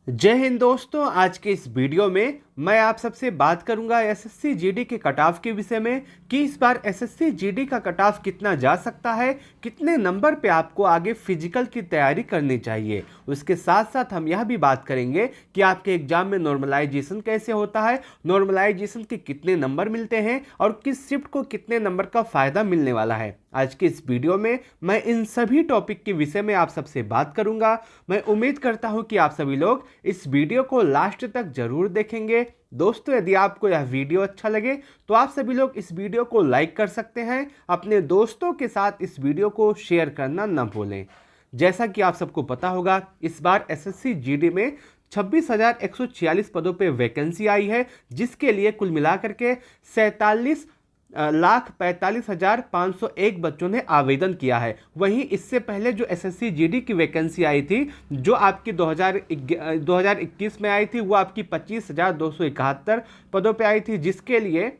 जय हिंद दोस्तों। आज के इस वीडियो में मैं आप सबसे बात करूंगा एसएससी जीडी के कट ऑफ के विषय में कि इस बार एसएससी जीडी का कट ऑफ कितना जा सकता है, कितने नंबर पे आपको आगे फिजिकल की तैयारी करनी चाहिए। उसके साथ साथ हम यह भी बात करेंगे कि आपके एग्जाम में नॉर्मलाइजेशन कैसे होता है, नॉर्मलाइजेशन के कितने नंबर मिलते हैं और किस शिफ्ट को कितने नंबर का फायदा मिलने वाला है। आज के इस वीडियो में मैं इन सभी टॉपिक के विषय में आप सबसे बात करूंगा। मैं उम्मीद करता हूं कि आप सभी लोग इस वीडियो को लास्ट तक जरूर देखेंगे। दोस्तों, यदि आपको यह वीडियो अच्छा लगे तो आप सभी लोग इस वीडियो को लाइक कर सकते हैं। अपने दोस्तों के साथ इस वीडियो को शेयर करना न भूलें। जैसा कि आप सबको पता होगा, इस बार एसएससी जीडी में 26,146 पदों पे वैकेंसी आई है, जिसके लिए कुल मिलाकर के 47,45,501 बच्चों ने आवेदन किया है। वहीं इससे पहले जो एसएससी जीडी की वैकेंसी आई थी, जो आपकी 2021 में आई थी, वो आपकी 25,271 पदों पे आई थी, जिसके लिए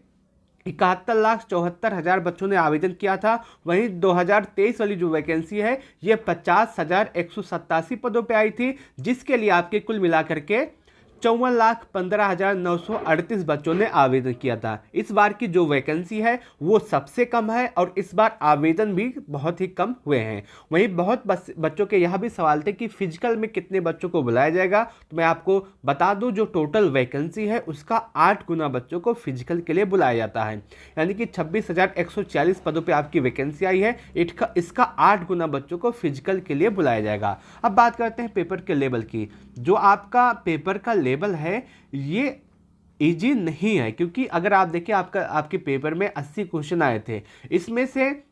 71,74,000 बच्चों ने आवेदन किया था। वहीं 2023 वाली जो वैकेंसी है, ये 50,187 पदों पे आई थी, जिसके लिए आपके कुल मिलाकर के 54,15,938 बच्चों ने आवेदन किया था। इस बार की जो वैकेंसी है वो सबसे कम है और इस बार आवेदन भी बहुत ही कम हुए हैं। वहीं बहुत बच्चों के यह भी सवाल थे कि फिजिकल में कितने बच्चों को बुलाया जाएगा। तो मैं आपको बता दूं, जो टोटल वैकेंसी है उसका 8 गुना बच्चों को फिजिकल के लिए बुलाया जाता है। यानी कि 26,146 पदों पर आपकी वैकेंसी आई है, इसका 8 गुना बच्चों को फिजिकल के लिए बुलाया जाएगा। अब बात करते हैं पेपर के लेवल की। जो आपका पेपर का लेवल है ये इजी नहीं है, क्योंकि अगर आप देखिए आपके पेपर में 80 क्वेश्चन आए थे, इसमें से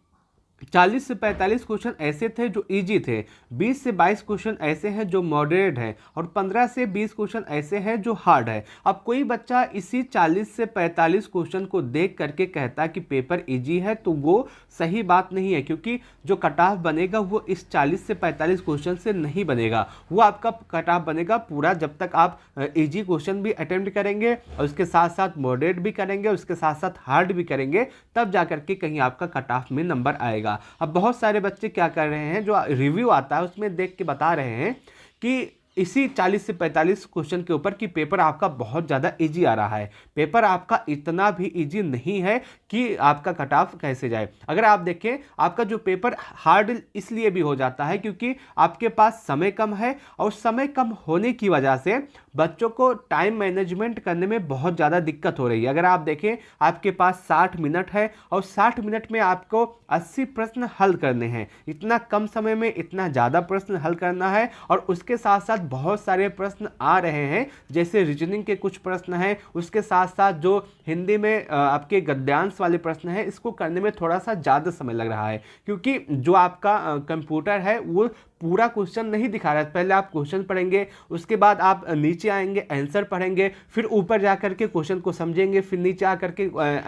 40 से 45 क्वेश्चन ऐसे थे जो इजी थे, 20 से 22 क्वेश्चन ऐसे हैं जो मॉडरेट हैं और 15 से 20 क्वेश्चन ऐसे हैं जो हार्ड है। अब कोई बच्चा इसी 40 से 45 क्वेश्चन को देख करके कहता है कि पेपर इजी है, तो वो सही बात नहीं है, क्योंकि जो कट ऑफ बनेगा वो इस 40 से 45 क्वेश्चन से नहीं बनेगा। वो आपका कट ऑफ बनेगा पूरा जब तक आप इजी क्वेश्चन भी अटेम्प्ट करेंगे और उसके साथ साथ मॉडरेट भी करेंगे, उसके साथ साथ हार्ड भी करेंगे, तब जाकर के कहीं आपका कट ऑफ में नंबर आएगा। अब बहुत सारे बच्चे क्या कर रहे हैं, जो रिव्यू आता है उसमें देख के बता रहे हैं कि इसी 40 से 45 क्वेश्चन के ऊपर कि पेपर आपका बहुत ज़्यादा इजी आ रहा है। पेपर आपका इतना भी इजी नहीं है कि आपका कट ऑफ कैसे जाए। अगर आप देखें, आपका जो पेपर हार्ड इसलिए भी हो जाता है क्योंकि आपके पास समय कम है और समय कम होने की वजह से बच्चों को टाइम मैनेजमेंट करने में बहुत ज़्यादा दिक्कत हो रही है। अगर आप देखें, आपके पास 60 मिनट है और 60 मिनट में आपको 80 प्रश्न हल करने हैं। इतना कम समय में इतना ज़्यादा प्रश्न हल करना है और उसके साथ साथ बहुत सारे प्रश्न आ रहे हैं, जैसे रीजनिंग के कुछ प्रश्न हैं, उसके साथ साथ जो हिंदी में आपके गद्यांश वाले प्रश्न हैं, इसको करने में थोड़ा सा ज़्यादा समय लग रहा है, क्योंकि जो आपका कंप्यूटर है वो पूरा क्वेश्चन नहीं दिखा रहा है। पहले आप क्वेश्चन पढ़ेंगे, उसके बाद आप नीचे आएंगे, आंसर पढ़ेंगे, फिर ऊपर जा करके क्वेश्चन को समझेंगे, फिर नीचे आकर के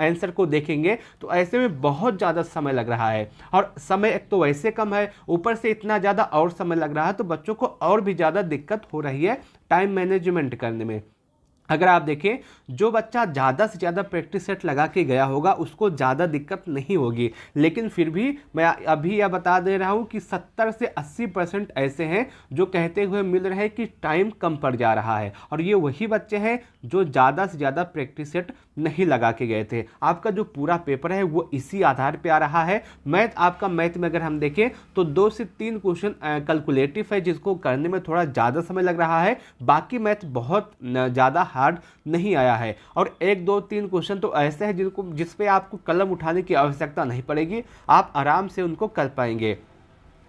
आंसर को देखेंगे। तो ऐसे में बहुत ज़्यादा समय लग रहा है और समय एक तो वैसे कम है, ऊपर से इतना ज़्यादा और समय लग रहा है, तो बच्चों को और भी ज़्यादा दिक्कत हो रही है टाइम मैनेजमेंट करने में। अगर आप देखें, जो बच्चा ज़्यादा से ज़्यादा प्रैक्टिस सेट लगा के गया होगा उसको ज़्यादा दिक्कत नहीं होगी, लेकिन फिर भी मैं अभी यह बता दे रहा हूँ कि 70 से 80% ऐसे हैं जो कहते हुए मिल रहे हैं कि टाइम कम पड़ जा रहा है, और ये वही बच्चे हैं जो ज़्यादा से ज़्यादा प्रैक्टिस सेट नहीं लगा के गए थे। आपका जो पूरा पेपर है वो इसी आधार पर आ रहा है। मैथ में अगर हम देखें तो 2 से 3 क्वेश्चन कैलकुलेटिव है, जिसको करने में थोड़ा ज़्यादा समय लग रहा है। बाकी मैथ बहुत ज़्यादा हार्ड नहीं आया है और 1 2 3 क्वेश्चन तो ऐसे हैं जिस पे आपको कलम उठाने की आवश्यकता नहीं पड़ेगी, आप आराम से उनको कर पाएंगे।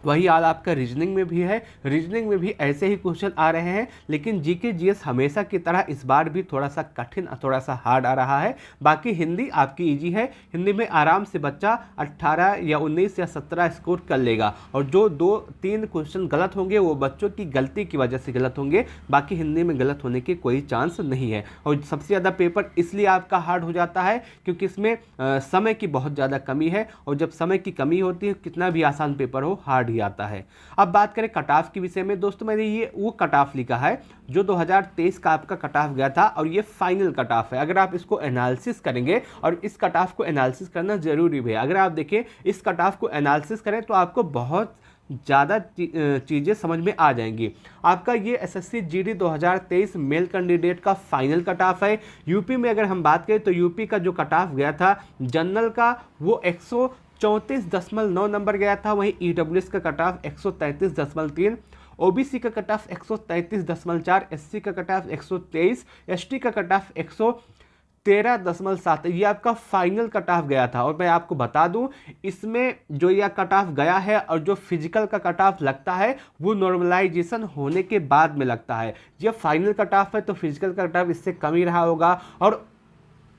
वही हाल आपका रीजनिंग में भी है। रीजनिंग में भी ऐसे ही क्वेश्चन आ रहे हैं, लेकिन जीके जीएस हमेशा की तरह इस बार भी थोड़ा सा कठिन, थोड़ा सा हार्ड आ रहा है। बाकी हिंदी आपकी इजी है, हिंदी में आराम से बच्चा 18 या 19 या 17 स्कोर कर लेगा, और जो 2-3 क्वेश्चन गलत होंगे वो बच्चों की गलती की वजह से गलत होंगे, बाकी हिंदी में गलत होने की कोई चांस नहीं है। और सबसे ज़्यादा पेपर इसलिए आपका हार्ड हो जाता है क्योंकि इसमें समय की बहुत ज़्यादा कमी है, और जब समय की कमी होती है, कितना भी आसान पेपर हो, हार्ड ही आता है। अब बात करें कट ऑफ के विषय में, दोस्तों मैंने ये वो कट ऑफ लिखा है जो 2023 का आपका कट ऑफ गया था, और ये फाइनल कट ऑफ है। अगर आप इसको एनालिसिस करेंगे, और इस कट ऑफ को एनालिसिस करना जरूरी भी है, अगर आप देखें इस कट ऑफ को एनालिसिस करें तो आपको बहुत ज़्यादा चीज़ें समझ में आ जाएंगी। आपका ये एसएससी जीडी 2023 मेल कैंडिडेट का फाइनल कट ऑफ है। यूपी में अगर हम बात करें तो यूपी का जो कट ऑफ गया था जनरल का वो 134.9 नंबर गया था। वहीं ईडब्ल्यूएस का कट ऑफ 133.3, ओबीसी का कट ऑफ 133.4, एससी का कट ऑफ 123, एसटी का कट ऑफ 113.7। ये आपका फाइनल कट ऑफ गया था। और मैं आपको बता दूं इसमें जो यह कट ऑफ गया है और जो फिजिकल का कट ऑफ लगता है वो नॉर्मलाइजेशन होने के बाद में लगता है। ये फाइनल कट ऑफ है तो फिजिकल कट ऑफ इससे कम ही रहा होगा, और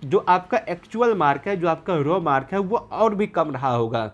जो आपका एक्चुअल मार्क है, जो आपका रॉ मार्क है, वो और भी कम रहा होगा।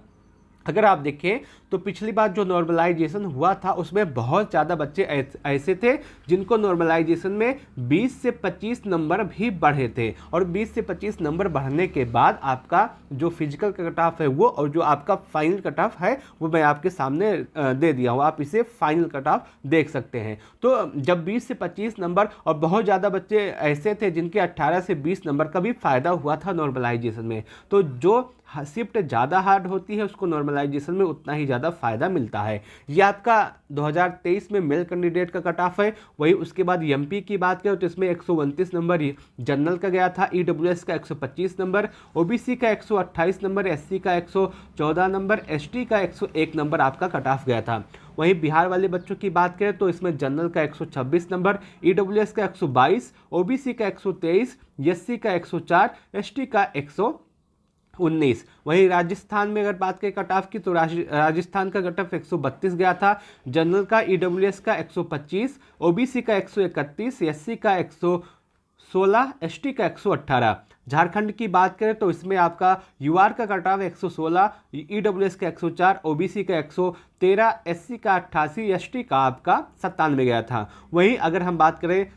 अगर आप देखें तो पिछली बार जो नॉर्मलाइजेशन हुआ था उसमें बहुत ज़्यादा बच्चे ऐसे थे जिनको नॉर्मलाइजेशन में 20 से 25 नंबर भी बढ़े थे, और 20 से 25 नंबर बढ़ने के बाद आपका जो फिजिकल कट ऑफ है वो, और जो आपका फाइनल कट ऑफ है वो मैं आपके सामने दे दिया हूँ। आप इसे फाइनल कट ऑफ देख सकते हैं। तो जब 20 से 25 नंबर, और बहुत ज़्यादा बच्चे ऐसे थे जिनके 18 से 20 नंबर का भी फ़ायदा हुआ था नॉर्मलाइजेशन में। तो जो शिफ्ट ज़्यादा हार्ड होती है उसको नॉर्मलाइजेशन में उतना ही ज़्यादा फायदा मिलता है। ये आपका 2023 में मेल कैंडिडेट का कट ऑफ है। वही उसके बाद एमपी की बात करें तो इसमें 129 नंबर जनरल का गया था, ईडब्ल्यूएस का 125 नंबर, ओबीसी का 128 नंबर, एससी का 114 नंबर, एसटी का 101 नंबर आपका कट ऑफ गया था। वहीं बिहार वाले बच्चों की बात करें तो इसमें जनरल का 126 नंबर, ईडब्ल्यूएस का 122, ओबीसी का 123, एससी का 104, एसटी का 119। वहीं राजस्थान में अगर बात करें कट ऑफ की तो राजस्थान का कट ऑफ 132 गया था। जनरल का ईडब्ल्यूएस का 125, ओबीसी का 131, एससी का 116, एसटी का 118। झारखंड की बात करें तो इसमें आपका यूआर का कट ऑफ 116, ईडब्ल्यूएस का 104, ओबीसी का 113, एससी का 88, एसटी का आपका 97 गया था। वहीं अगर हम बात करें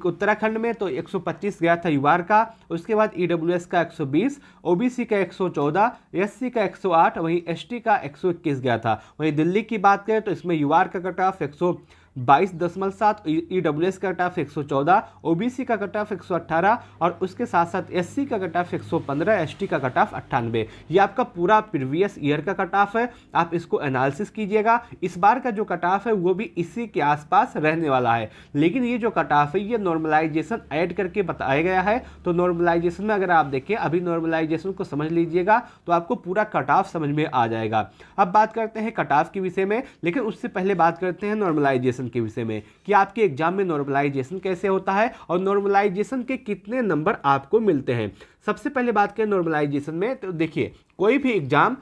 उत्तराखंड में तो 125 गया था यूआर का, उसके बाद ईडब्ल्यूएस का 120, ओबीसी का 114, एससी का 108, वहीं एसटी का 121 गया था। वहीं दिल्ली की बात करें तो इसमें यूआर का कट ऑफ 122.7, ईडब्ल्यूएस का कट ऑफ 114, ओबीसी का कट ऑफ 118, और उसके साथ साथ एससी का कट ऑफ 115, एसटी का कट ऑफ 98। ये आपका पूरा प्रीवियस ईयर का कट ऑफ है। आप इसको एनालिसिस कीजिएगा। इस बार का जो कट ऑफ है वो भी इसी के आसपास रहने वाला है। लेकिन ये जो कट ऑफ है ये नॉर्मलाइजेशन ऐड करके बताया गया है। तो नॉर्मलाइजेशन में अगर आप देखें, अभी नॉर्मलाइजेशन को समझ लीजिएगा तो आपको पूरा कट ऑफ समझ में आ जाएगा। अब बात करते हैं कट ऑफ के विषय में, लेकिन उससे पहले बात करते हैं नॉर्मलाइजेशन के विषय में कि आपके एग्जाम में नॉर्मलाइजेशन कैसे होता है और नॉर्मलाइजेशन के कितने नंबर आपको मिलते हैं। सबसे पहले बात करें नॉर्मलाइजेशन में तो देखिए, कोई भी एग्जाम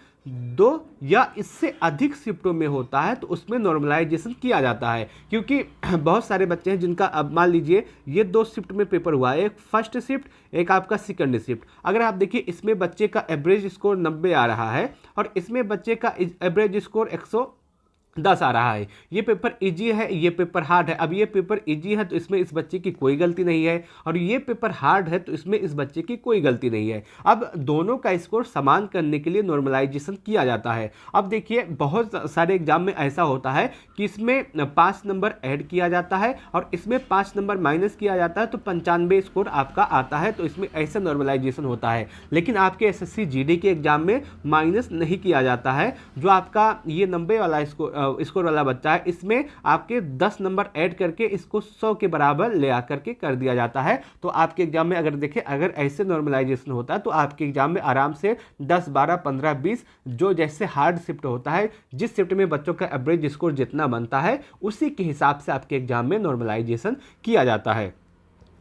2 या इससे अधिक शिफ्टों में होता है तो उसमें नॉर्मलाइजेशन किया जाता है, क्योंकि बहुत सारे बच्चे हैं जिनका, अब मान लीजिए ये 2 शिफ्ट में पेपर हुआ है, एक फर्स्ट शिफ्ट, एक आपका सेकंड शिफ्ट। अगर आप देखिए इसमें बच्चे का एवरेज स्कोर 90 आ रहा है और इसमें बच्चे का एवरेज स्कोर 110 आ रहा है। ये पेपर इजी है, ये पेपर हार्ड है। अब ये पेपर इजी है तो इसमें इस बच्चे की कोई गलती नहीं है, और ये पेपर हार्ड है तो इसमें इस बच्चे की कोई गलती नहीं है। अब दोनों का स्कोर समान करने के लिए नॉर्मलाइजेशन किया जाता है। अब देखिए बहुत सारे एग्जाम में ऐसा होता है कि इसमें 5 नंबर ऐड किया जाता है और इसमें 5 नंबर माइनस किया जाता है तो 95 स्कोर आपका आता है, तो इसमें ऐसा नॉर्मलाइजेशन होता है। लेकिन आपके एसएससी जीडी के एग्जाम में माइनस नहीं किया जाता है। जो आपका ये 90 वाला स्कोर वाला बच्चा है इसमें आपके 10 नंबर ऐड करके इसको 100 के बराबर ले आकर के कर दिया जाता है। तो आपके एग्जाम में अगर देखें, अगर ऐसे नॉर्मलाइजेशन होता है तो आपके एग्जाम में आराम से 10, 12, 15, 20 जो जैसे हार्ड शिफ्ट होता है, जिस शिफ्ट में बच्चों का एवरेज स्कोर जितना बनता है उसी के हिसाब से आपके एग्जाम में नॉर्मलाइजेशन किया जाता है।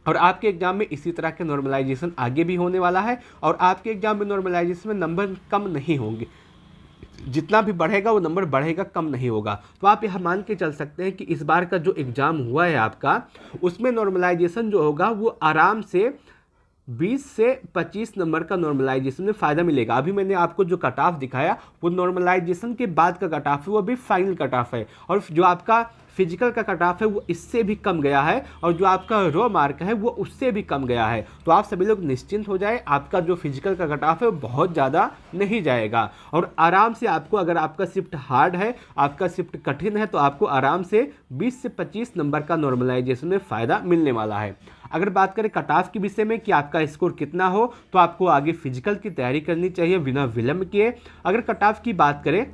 और आपके एग्जाम में इसी तरह के नॉर्मलाइजेशन आगे भी होने वाला है, और आपके एग्जाम में नॉर्मलाइजेशन में नंबर कम नहीं होंगे, जितना भी बढ़ेगा वो नंबर बढ़ेगा, कम नहीं होगा। तो आप यह मान के चल सकते हैं कि इस बार का जो एग्ज़ाम हुआ है आपका, उसमें नॉर्मलाइजेशन जो होगा वो आराम से 20 से 25 नंबर का नॉर्मलाइजेशन में फ़ायदा मिलेगा। अभी मैंने आपको जो कट ऑफ दिखाया वो नॉर्मलाइजेशन के बाद का कट ऑफ है, वो अभी फाइनल कट ऑफ है, और जो आपका फिजिकल का कट ऑफ है वो इससे भी कम गया है, और जो आपका रॉ मार्क है वो उससे भी कम गया है। तो आप सभी लोग निश्चिंत हो जाए, आपका जो फिजिकल का कट ऑफ है वो बहुत ज़्यादा नहीं जाएगा, और आराम से आपको, अगर आपका शिफ्ट हार्ड है, आपका शिफ्ट कठिन है, तो आपको आराम से 20 से 25 नंबर का नॉर्मलाइजेशन में फ़ायदा मिलने वाला है। अगर बात करें कट ऑफ के विषय में कि आपका स्कोर कितना हो, तो आपको आगे फिजिकल की तैयारी करनी चाहिए बिना विलंब किए। अगर कट ऑफ की बात करें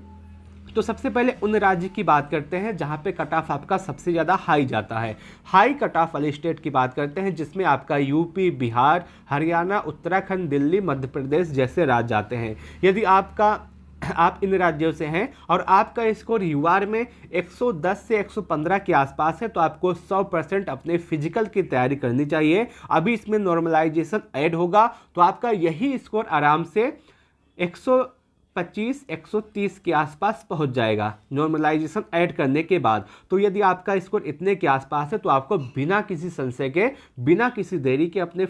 तो सबसे पहले उन राज्य की बात करते हैं जहां पे कट ऑफ आपका सबसे ज़्यादा हाई जाता है। हाई कट ऑफ वाले स्टेट की बात करते हैं जिसमें आपका यूपी, बिहार, हरियाणा, उत्तराखंड, दिल्ली, मध्य प्रदेश जैसे राज्य आते हैं। यदि आप इन राज्यों से हैं और आपका स्कोर यूआर में 110 से 115 के आसपास है तो आपको 100% अपने फिजिकल की तैयारी करनी चाहिए। अभी इसमें नॉर्मलाइजेशन ऐड होगा तो आपका यही स्कोर आराम से 125 130 के आसपास पहुंच जाएगा नॉर्मलाइजेशन ऐड करने के बाद। तो यदि आपका स्कोर इतने के आसपास है तो आपको बिना किसी संशय के, बिना किसी देरी के अपने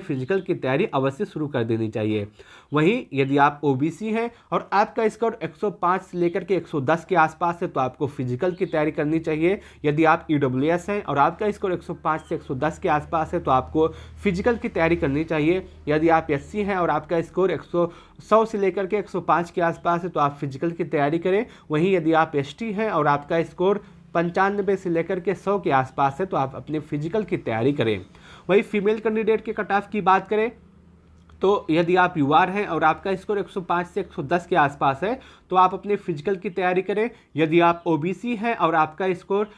फिजिकल की तैयारी अवश्य शुरू कर देनी चाहिए। वहीं यदि आप ओबीसी हैं और आपका स्कोर 105 से लेकर के 110 के आसपास है तो आपको फिजिकल की तैयारी करनी चाहिए। यदि आप ईडब्ल्यूएस हैं और आपका स्कोर 105 से 110 के आसपास है तो आपको फिजिकल की तैयारी करनी चाहिए। यदि आप एससी हैं और आपका स्कोर 100 से लेकर के 105 के आसपास है तो आप फिजिकल की तैयारी करें। वहीं यदि आप एसटी हैं और आपका स्कोर 95 से लेकर के 100 के आसपास है तो आप अपने फिजिकल की तैयारी करें। वहीं फीमेल कैंडिडेट के कट ऑफ की बात करें तो यदि आप यूआर हैं और आपका स्कोर 105 से 110 के आसपास है तो आप अपने फिजिकल की तैयारी करें। यदि आप ओबीसी हैं और आपका स्कोर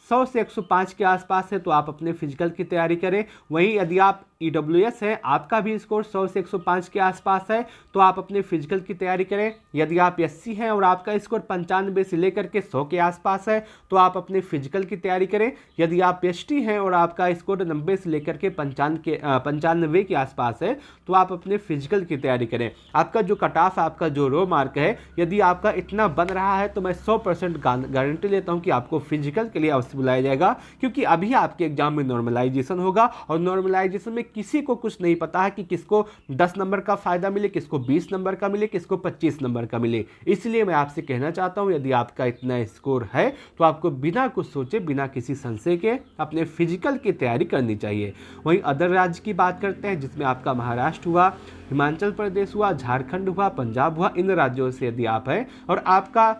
100 से 105 के आसपास है तो आप अपने फिजिकल की तैयारी करें। वहीं यदि आप ईडब्ल्यूएस है, आपका भी स्कोर 100 से 105 के आसपास है तो आप अपने फिजिकल की तैयारी करें। यदि आप एससी हैं और आपका स्कोर 95 से लेकर के 100 के आसपास है तो आप अपने फिजिकल की तैयारी करें। यदि आप एसटी हैं और आपका स्कोर 90 से लेकर के 95 के आसपास है तो आप अपने फिजिकल की तैयारी करें। आपका जो कट ऑफ, आपका जो रो मार्क है, यदि आपका इतना बन रहा है तो मैं 100% गारंटी लेता हूँ कि आपको फिजिकल के लिए अवश्य बुलाया जाएगा, क्योंकि अभी आपके एग्जाम में नॉर्मलाइजेशन होगा और नॉर्मलाइजेशन में किसी को कुछ नहीं पता है कि किसको 10 नंबर का फायदा मिले, किसको 20 नंबर का मिले, किसको 25 नंबर का मिले। इसलिए मैं आपसे कहना चाहता हूं यदि आपका इतना स्कोर है तो आपको बिना कुछ सोचे, बिना किसी संशय के अपने फिजिकल की तैयारी करनी चाहिए। वहीं अदर राज्य की बात करते हैं जिसमें आपका महाराष्ट्र हुआ, हिमाचल प्रदेश हुआ, झारखंड हुआ, पंजाब हुआ। इन राज्यों से यदि आप हैं और आपका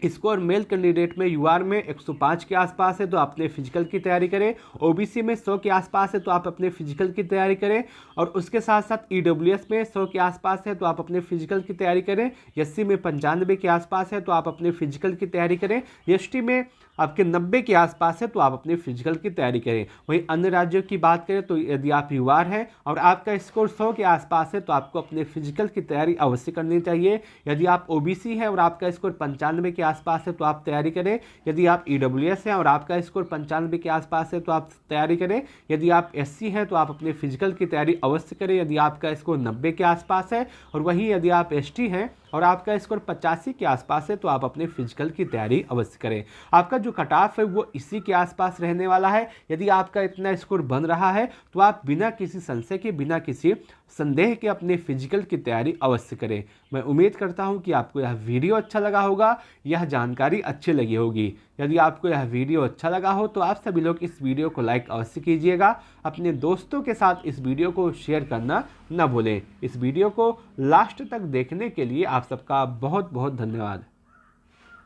स्कोर मेल कैंडिडेट में यूआर में 105 के आसपास है तो अपने फिजिकल की तैयारी करें। ओबीसी में 100 के आसपास है तो आप अपने फिजिकल की तैयारी करें और उसके साथ साथ ईडब्ल्यूएस में 100 के आसपास है तो आप अपने फिजिकल की तैयारी करें। एससी में 95 के आसपास है तो आप अपने फिजिकल की तैयारी करें। एसटी में आपके 90 के आसपास है तो आप अपने फिजिकल की तैयारी करें। वहीं अन्य राज्यों की बात करें तो यदि आप यूआर हैं और आपका स्कोर 100 के आसपास है तो आपको अपने फिजिकल की तैयारी अवश्य करनी चाहिए। यदि आप ओबीसी हैं और आपका स्कोर 95 के आसपास है तो आप तैयारी करें। यदि आप ईडब्ल्यूएस हैं और आपका स्कोर 95 के आसपास है तो आप तैयारी करें। यदि आप एससी हैं तो आप अपने फिजिकल की तैयारी अवश्य करें यदि आपका स्कोर 90 के आसपास है। और वहीं यदि आप एसटी हैं और आपका स्कोर 85 के आसपास है तो आप अपने फिजिकल की तैयारी अवश्य करें। आपका जो कट ऑफ है वो इसी के आसपास रहने वाला है। यदि आपका इतना स्कोर बन रहा है तो आप बिना किसी संशय के, बिना किसी संदेह के अपने फिजिकल की तैयारी अवश्य करें। मैं उम्मीद करता हूं कि आपको यह वीडियो अच्छा लगा होगा, यह जानकारी अच्छी लगी होगी। यदि आपको यह वीडियो अच्छा लगा हो तो आप सभी लोग इस वीडियो को लाइक अवश्य कीजिएगा। अपने दोस्तों के साथ इस वीडियो को शेयर करना न भूलें। इस वीडियो को लास्ट तक देखने के लिए आप सबका बहुत बहुत धन्यवाद।